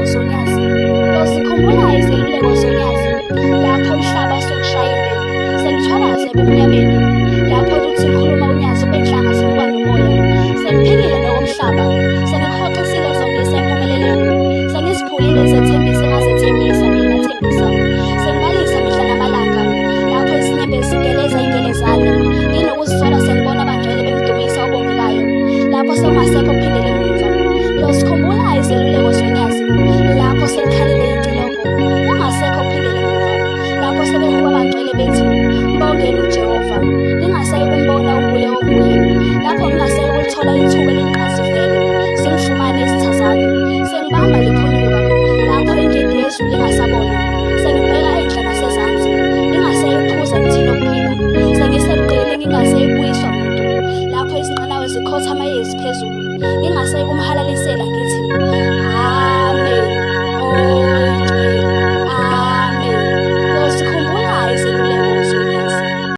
uZonyazi. Uzikhumbula izeluleko Zonyazi, lapho umhlaba sewushayile, sengithwalaze ebumnyameni, lapho uthi ngikhuluma uNyazi benhlanga sekuba nomoya. Sengiphikile nokomhlaba, sengikuhoxisile Zongisa empumelelweni, sengiziphulile zethembisa engazethembisa mina Thembisa. Sengibalisa mihla namalanga, lapho izinyembezi zigeleza ingelezane, nginokuzisola sengibona abangcwele bemdumisa obongikayo, lapho sengasekho ukuphindela emuva. Uyozikhumbula izeluleko Zonyazi, lapho selikhalile icilongo, ungasekho ukuphindela emuva, lapho sebehuba abangcwele bethi, "Mbongeni uJehova." Ngingasayi ukumbona ubuye obuye, lapho ngingasayi ukulithola ithuba eliqansi vele, sengifumane izitha zami, sengibamba liphunyuka, lapho indidi yezulu ingasabona, sengibheka enhla nasezansi, ngingasayi ukuphuza ngithini okuphila, sengisebuqili ngingasayi ukubuyiswa muntu, lapho izinqanawe zikhotha amayezi phezulu, ngingasayi kumhalalisela